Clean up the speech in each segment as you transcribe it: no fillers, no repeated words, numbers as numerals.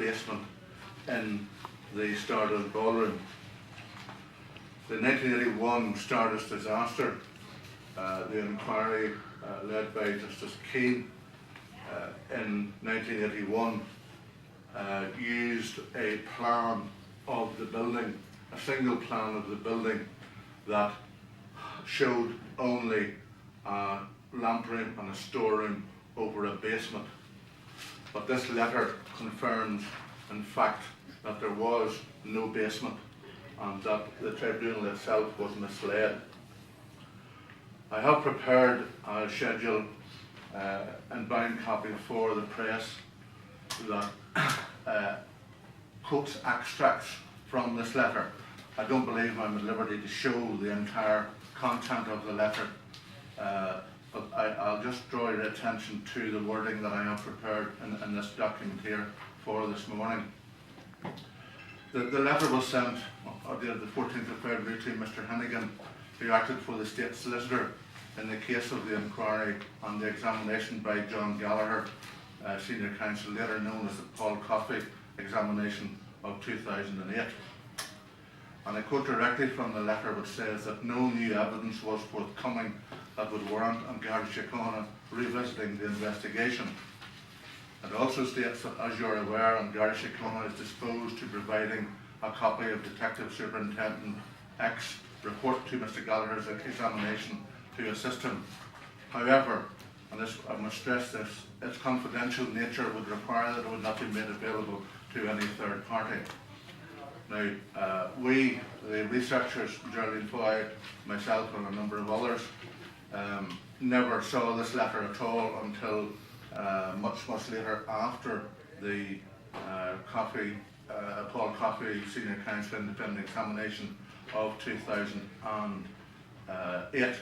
basement in the Stardust Ballroom. The 1981 Stardust disaster, the inquiry led by Justice Keane in 1981 used a plan of the building, a single plan of the building that showed only a lamp room and a storeroom over a basement. But this letter confirms, in fact, that there was no basement and that the tribunal itself was misled. I have prepared a schedule in bound copy for the press that quotes extracts from this letter. I don't believe I'm at liberty to show the entire content of the letter, but I'll just draw your attention to the wording that I have prepared in this document here for this morning. The letter was sent dated the 14th of February to Mr. Hennigan, who acted for the State Solicitor in the case of the inquiry and the examination by John Gallagher, Senior Counsel, later known as the Paul Coffey examination of 2008. And I quote directly from the letter, which says that no new evidence was forthcoming that would warrant Garda Síochána revisiting the investigation. It also states that, as you're aware, Garda Síochána is disposed to providing a copy of Detective Superintendent X's report to Mr. Gallagher's examination to assist him. However, and this, I must stress this, its confidential nature would require that it would not be made available to any third party. Now, we, the researchers, Geraldine Foy, myself and a number of others, never saw this letter at all until much later, after the Paul Coffey Senior Counsel Independent Examination of 2008.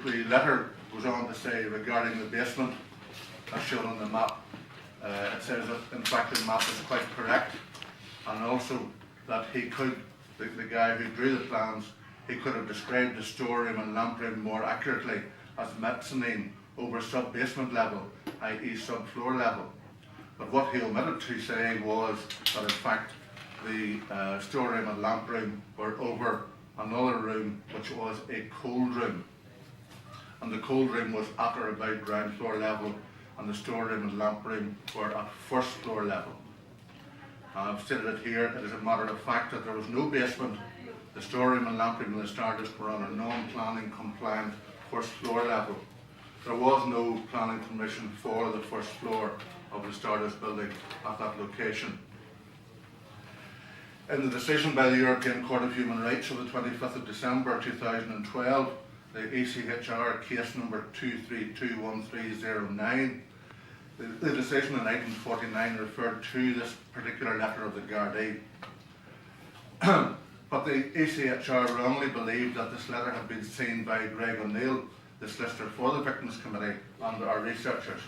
The letter goes on to say, regarding the basement, as shown on the map, it says that in fact the map is quite correct, and also that he could, the guy who drew the plans, he could have described the storeroom and lamp room more accurately as mezzanine over sub-basement level, i.e. sub-floor level. But what he omitted to say was that in fact the storeroom and lamp room were over another room, which was a cold room. And the cold room was at or about ground floor level, and the storeroom and lamp room were at first floor level. I've stated it here, it is a matter of fact that there was no basement. The storeroom and lamp room in the Stardust were on a non-planning compliant first floor level. There was no planning permission for the first floor of the Stardust building at that location. In the decision by the European Court of Human Rights of the 25th of December 2012, the ECHR case number 2321309, the decision in item 49 referred to this particular letter of the Gardaí. But the ECHR wrongly believed that this letter had been seen by Greg O'Neill, the solicitor for the Victims Committee, and our researchers.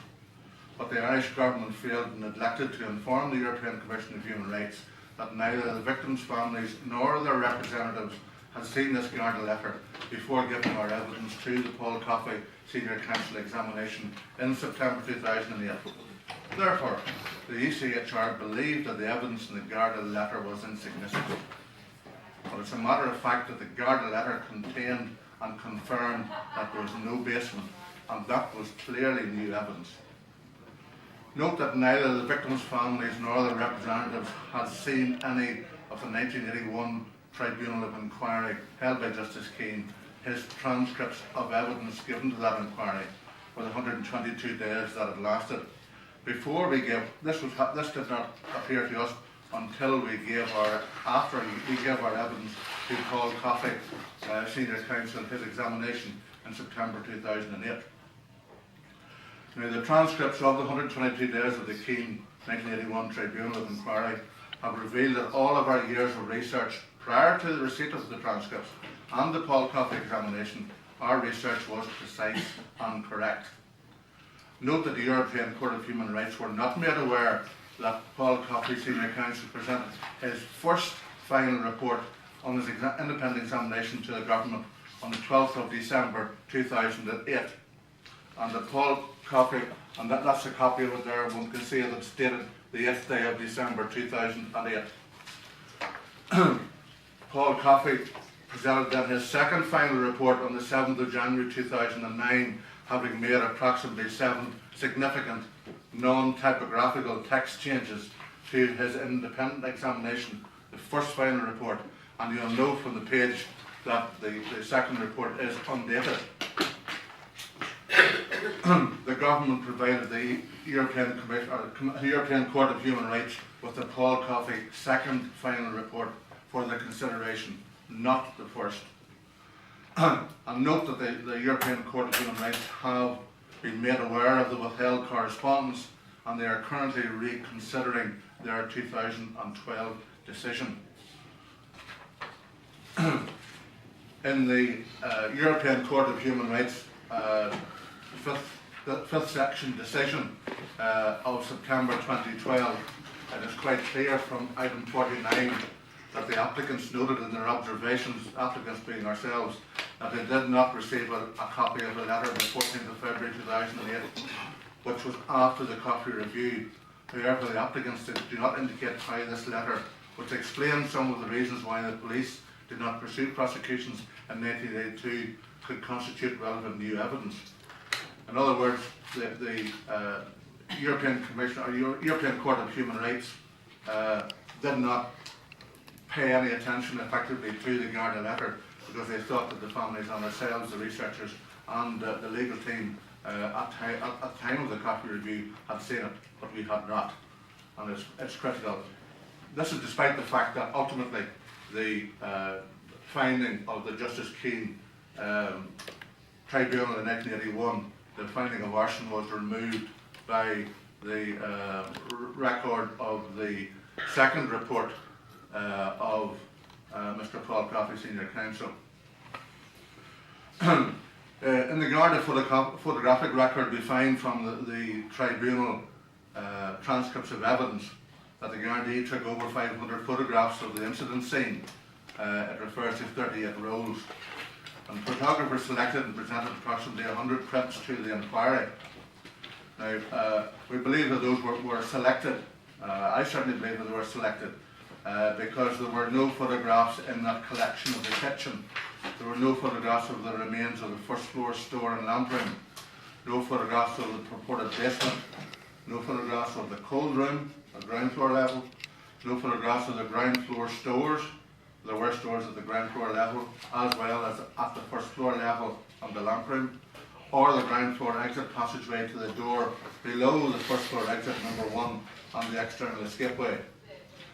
But the Irish government failed and neglected to inform the European Commission of Human Rights that neither the victims' families nor their representatives had seen this Garda letter before giving our evidence to the Paul Coffey Senior Counsel examination in September 2008. Therefore, the ECHR believed that the evidence in the Garda letter was insignificant. But it's a matter of fact that the Garda letter contained and confirmed that there was no basement, and that was clearly new evidence. Note that neither the victims' families nor their representatives had seen any of the 1981 Tribunal of Inquiry held by Justice Keane, his transcripts of evidence given to that inquiry for the 122 days that it lasted. Before we gave, this did not appear to us until after we gave our evidence to Paul Coffey, Senior Counsel, his examination in September 2008. Now, the transcripts of the 122 days of the Keane 1981 Tribunal of Inquiry have revealed that all of our years of research prior to the receipt of the transcripts and the Paul Coffey examination, our research was precise and correct. Note that the European Court of Human Rights were not made aware that Paul Coffey Senior Counsel presented his first final report on his independent examination to the government on the 12th of December 2008, and that Paul Coffey And that's a copy of it there. One can see that it's dated the 8th day of December 2008. Paul Coffey presented then his second final report on the 7th of January 2009, having made approximately 7 significant non-typographical text changes to his independent examination, the first final report. And you'll note from the page that the second report is undated. The government provided the European Court of Human Rights with the Paul Coffey second final report for their consideration, not the first. And note that the European Court of Human Rights have been made aware of the withheld correspondence, and they are currently reconsidering their 2012 decision. In the European Court of Human Rights fifth section decision of September 2012, it is quite clear from item 49 that the applicants noted in their observations, applicants being ourselves, that they did not receive a copy of the letter on the 14th of February 2008, which was after the Coffey review. However, the applicants do not indicate how this letter, which explains some of the reasons why the police did not pursue prosecutions in 1982, could constitute relevant new evidence. In other words, the European Commission or European Court of Human Rights did not pay any attention effectively to the Garda letter, because they thought that the families and ourselves, the researchers and the legal team at time of the Coffey review had seen it, but we had not, and it's critical. This is despite the fact that ultimately the finding of the Justice Keane tribunal in 1981, the finding of arson, was removed by the record of the second report of Mr. Paul Coffey, Senior Counsel. In the Garda photographic record, we find from the tribunal transcripts of evidence that the Gardaí took over 500 photographs of the incident scene. It refers to 38 rolls. And photographers selected and presented approximately 100 prints to the inquiry. Now, we believe that those were selected. I certainly believe that they were selected because there were no photographs in that collection of the kitchen. There were no photographs of the remains of the first floor store and lamp room, no photographs of the purported basement, no photographs of the cold room at ground floor level, no photographs of the ground floor stores. There were stores at the ground floor level, as well as at the first floor level of the lamp room, or the ground floor exit passageway to the door below the first floor exit number 1 on the external escapeway.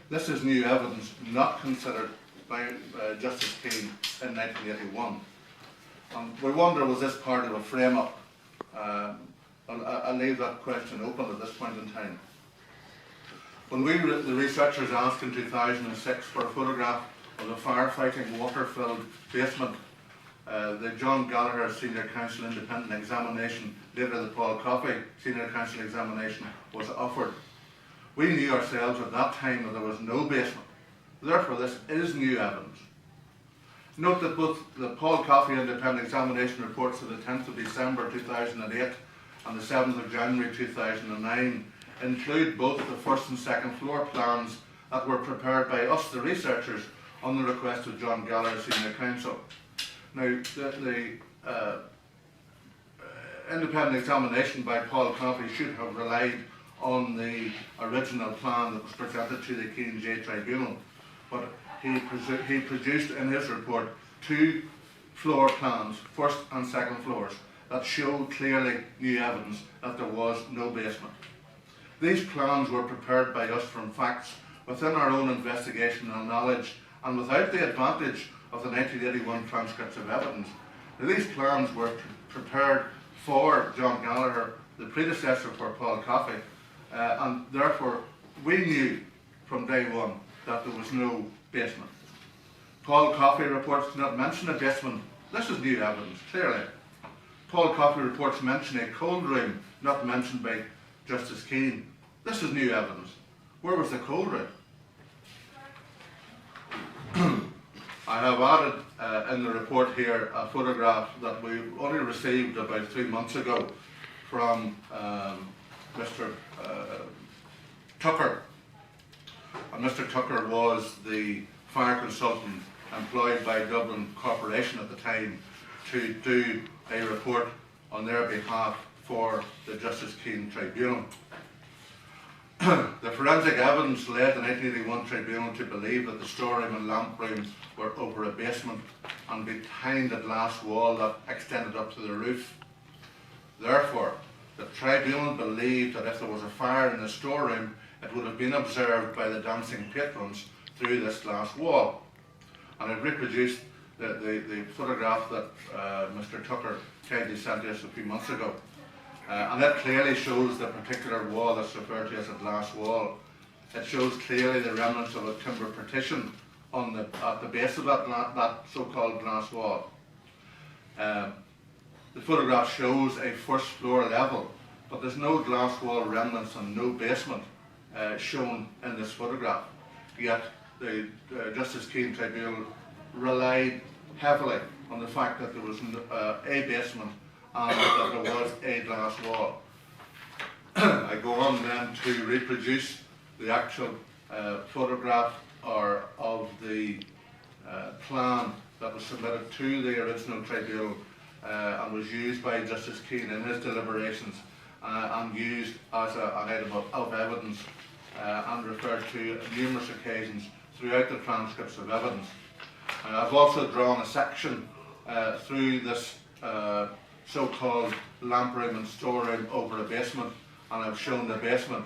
This is new evidence not considered by Justice Keane in 1981. And we wonder, was this part of a frame-up? I'll leave that question open at this point in time. When the researchers asked in 2006 for a photograph of a firefighting water-filled basement, the John Gallagher Senior Counsel independent examination, later the Paul Coffey Senior Counsel examination, was offered. We knew ourselves at that time that there was no basement. Therefore, this is new evidence. Note that both the Paul Coffey independent examination reports of the 10th of December 2008 and the 7th of January 2009 include both the first and second floor plans that were prepared by us, the researchers, on the request of John Gallagher Senior Counsel. Now, the independent examination by Paul Coffey should have relied on the original plan that was presented to the Keane J Tribunal, but he produced in his report 2 floor plans, first and second floors, that showed clearly new evidence that there was no basement. These plans were prepared by us from facts within our own investigation and knowledge, and without the advantage of the 1981 transcripts of evidence. Now, these plans were prepared for John Gallagher, the predecessor for Paul Coffey, and therefore we knew from day one that there was no basement. Paul Coffey reports do not mention a basement. This is new evidence, clearly. Paul Coffey reports mention a cold room, not mentioned by Justice Keane. This is new evidence. Where was the cold room? I have added in the report here a photograph that we only received about 3 months ago from Mr. Tucker. And Mr. Tucker was the fire consultant employed by Dublin Corporation at the time to do a report on their behalf for the Justice Keane Tribunal. The forensic evidence led the 1981 tribunal to believe that the storeroom and lamp room were over a basement and behind a glass wall that extended up to the roof. Therefore, the tribunal believed that if there was a fire in the storeroom, it would have been observed by the dancing patrons through this glass wall. And I've reproduced the photograph that Mr. Tucker kindly sent us a few months ago. And that clearly shows the particular wall that's referred to as a glass wall. It shows clearly the remnants of a timber partition at the base of that so-called glass wall. The photograph shows a first floor level, but there's no glass wall remnants and no basement shown in this photograph. Yet the Justice Keane Tribunal relied heavily on the fact that there was a basement and that there was a glass wall. I go on then to reproduce the actual photograph of the plan that was submitted to the original tribunal and was used by Justice Keane in his deliberations and used as an item of evidence and referred to on numerous occasions throughout the transcripts of evidence. I've also drawn a section through this so-called lamp room and storeroom over a basement, and I've shown the basement,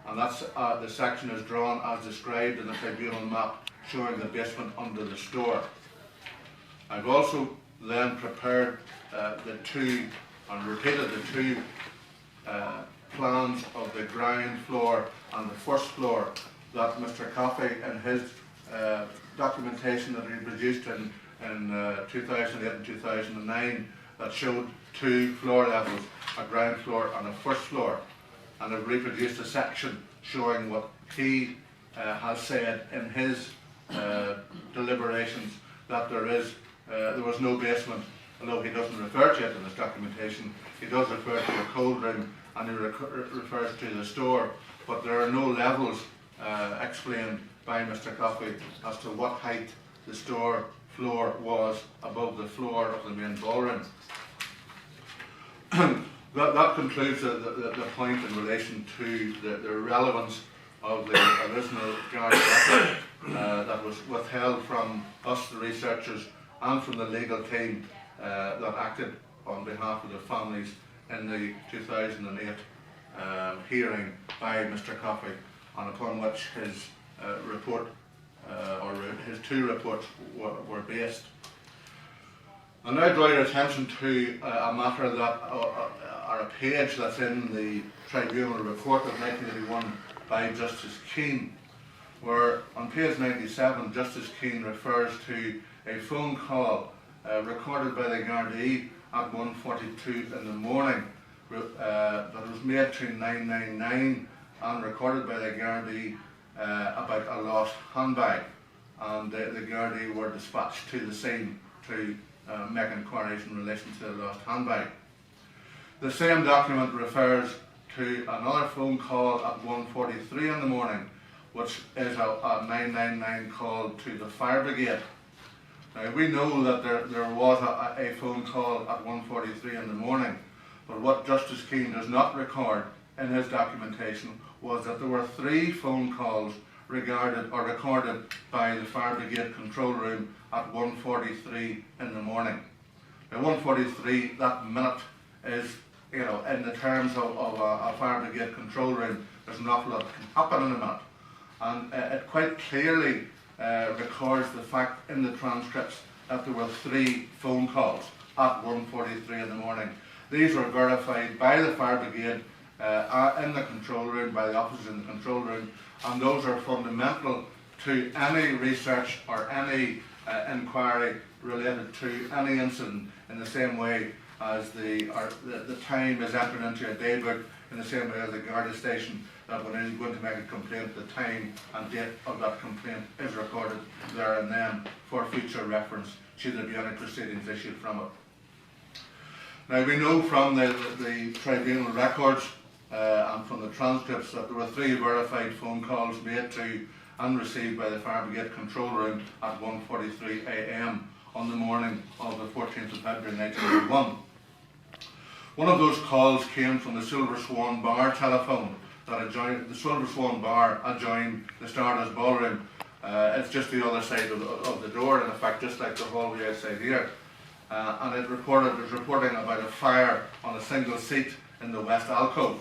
and that's the section is drawn as described in the tribunal map showing the basement under the store. I've also then prepared the two and repeated the two plans of the ground floor and the first floor that Mr. Coffey in his documentation that he produced in 2008 and 2009 that showed two floor levels, a ground floor and a first floor. And I've reproduced a section showing what he has said in his deliberations, that there was no basement, although he doesn't refer to it in his documentation. He does refer to a cold room and he refers to the store, but there are no levels explained by Mr. Coffey as to what height the store floor was above the floor of the main ballroom. That concludes the point in relation to the relevance of the original guard record that was withheld from us, the researchers, and from the legal team that acted on behalf of the families in the 2008 hearing by Mr. Coffey, and upon which his report or his two reports were based. I now draw your attention to a matter that, or a page that's in the tribunal report of 1981 by Justice Keane, where on page 97 Justice Keane refers to a phone call recorded by the Gardaí at 1:42 in the morning that was made to 999 and recorded by the Gardaí about a lost handbag, and the Gardaí were dispatched to the scene to make inquiries in relation to the lost handbag. The same document refers to another phone call at 1:43 in the morning, which is a 999 call to the fire brigade. Now, we know that there was a phone call at 1:43 in the morning, but what Justice Keane does not record in his documentation was that there were three phone calls regarded or recorded by the fire brigade control room at 1:43 in the morning. Now, 1:43, that minute is, you know, in the terms of a fire brigade control room, there's an awful lot that can happen in a minute. And it quite clearly records the fact in the transcripts that there were three phone calls at 1:43 in the morning. These were verified by the fire brigade in the control room, by the officers in the control room, and those are fundamental to any research or any inquiry related to any incident, in the same way as the time is entered into a daybook, in the same way as the Garda station, that when you're going to make a complaint, the time and date of that complaint is recorded there and then for future reference should there be any proceedings issued from it. Now we know from the tribunal records and from the transcripts that there were 3 verified phone calls made to and received by the Fire Brigade control room at 1:43 a.m. on the morning of the 14th of February 1981. One of those calls came from the Silver Swan Bar telephone that adjoined the Silver Swan Bar adjoined the Stardust Ballroom. It's just the other side of the door, in effect, just like the hallway outside here. And it was reporting about a fire on a single seat in the west alcove.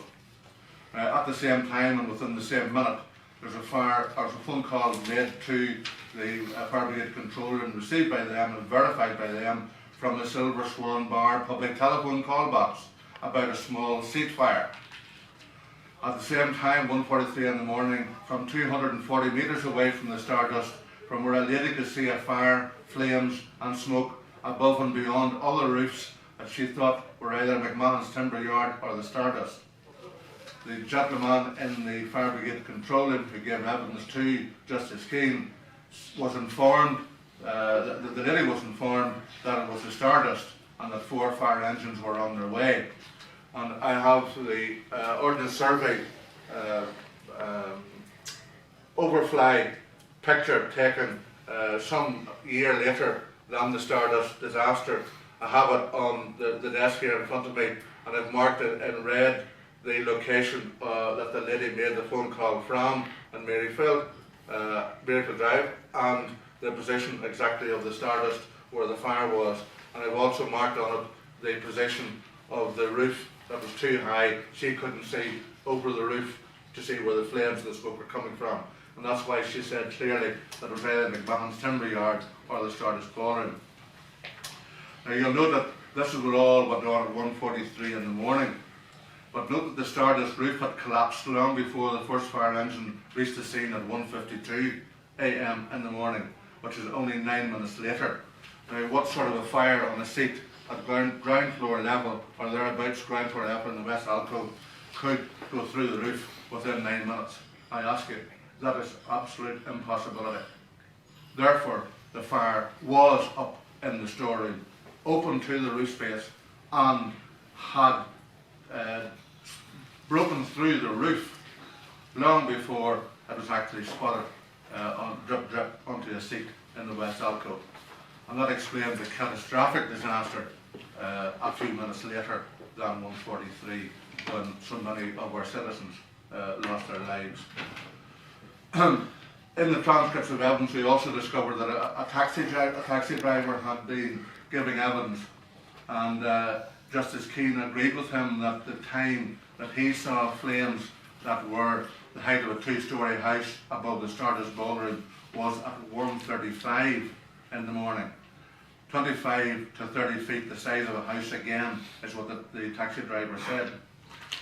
At the same time and within the same minute, there's a phone call made to the Fire Brigade control room, received by them and verified by them from the Silver Swan Bar public telephone call box about a small seat fire. At the same time, 1:43 in the morning, from 240 metres away from the Stardust, from where a lady could see a fire, flames and smoke above and beyond other roofs that she thought were either McMahon's timber yard or the Stardust. The gentleman in the Fire Brigade control room who gave evidence to Justice Keane was informed, the lady was informed that it was the Stardust and that 4 fire engines were on their way. And I have the Ordnance Survey overfly picture taken some year later than the Stardust disaster. I have it on the desk here in front of me, and I've marked it in red the location that the lady made the phone call from in Maryfield Drive, and the position exactly of the Stardust where the fire was. And I've also marked on it the position of the roof that was too high. She couldn't see over the roof to see where the flames and the smoke were coming from. And that's why she said clearly that it was either McMahon's timber yard or the Stardust Ballroom. Now you'll note that this is what all went on at 1:43 in the morning. But note that the Stardust roof had collapsed long before the first fire engine reached the scene at 1:52 a.m. in the morning, which is only 9 minutes later. Now what sort of a fire on a seat at ground floor level or thereabouts ground floor level in the west alcove could go through the roof within 9 minutes? I ask you, that is absolute impossibility. Therefore, the fire was up in the storeroom, open to the roof space, and had broken through the roof long before it was actually spotted drip onto a seat in the west alcove. And that explains the catastrophic disaster a few minutes later than 1:43, when so many of our citizens lost their lives. In the transcripts of evidence, we also discovered that a taxi driver had been giving evidence, and Justice Keane agreed with him that the time that he saw flames that were the height of a 2-storey house above the Stardust Ballroom was at 1:35 in the morning. 25 to 30 feet the size of a house again is what the taxi driver said.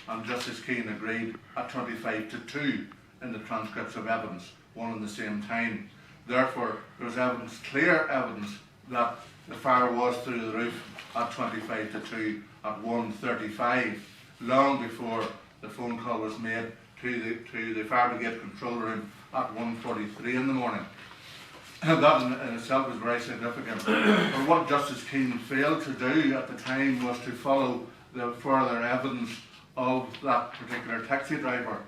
And Justice Keane agreed at 25 to 2 in the transcripts of evidence, one and the same time. Therefore, there was evidence, clear evidence, that the fire was through the roof at 25 to 2 at 1:35, long before the phone call was made to the Fire Brigade control room at 1:43 in the morning. And that in itself is very significant. But what Justice Keane failed to do at the time was to follow the further evidence of that particular taxi driver.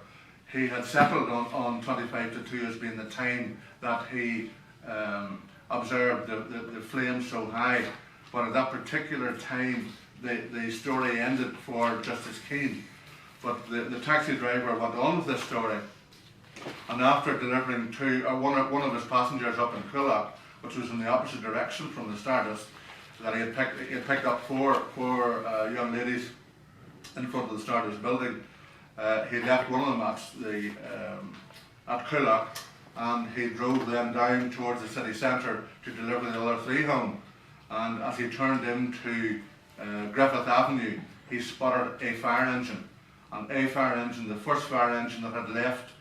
He had settled on 25 to 2 as being the time that he observed the flames so high. But at that particular time, the story ended for Justice Keane. But the taxi driver went on with this story, and after delivering one of his passengers up in Coolock, which was in the opposite direction from the Stardust, that he had picked up four young ladies in front of the Stardust building. He left one of them at Coolock, and he drove them down towards the city centre to deliver the other 3 home. And as he turned into Griffith Avenue, he spotted a fire engine. And a fire engine, the first fire engine that had left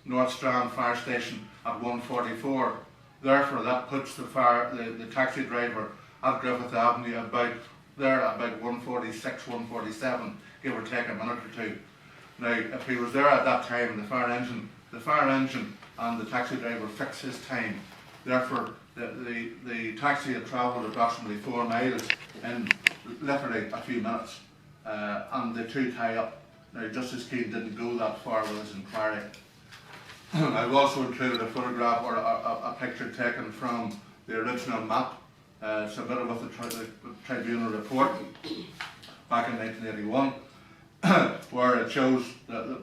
North Strand Fire Station at 1:44. Therefore, that puts the taxi driver at Griffith Avenue about 1:46, 1:47, give or take a minute or two. Now, if he was there at that time, the fire engine and the taxi driver fixed his time. Therefore, the taxi had travelled approximately 4 miles in literally a few minutes, and the two tie up. Now, Justice Keane didn't go that far with his inquiry. I've also included a photograph or a picture taken from the original map submitted with the tribunal report back in 1981, where it shows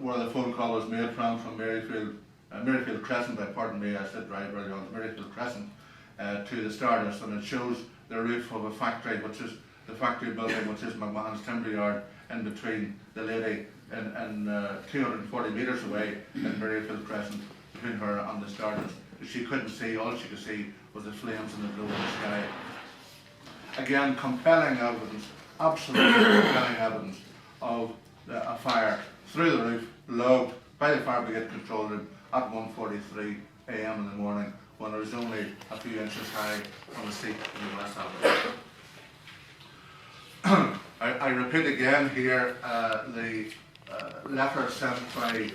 where the phone call was made from Maryfield Crescent, pardon me, I said right earlier on, Maryfield Crescent, to the Stardust, and it shows the roof of a factory, which is the factory building, which is McMahon's timber yard, in between the lady and 240 metres away in Maryfield Crescent, between her and the Stardust. She couldn't see, all she could see was the flames in the blue of the sky. Again, compelling evidence, absolutely compelling evidence of a fire through the roof, logged by the fire brigade control room at 1:43 a.m. in the morning, when there was only a few inches high on the seat in the West Avenue. I repeat again here the letter sent by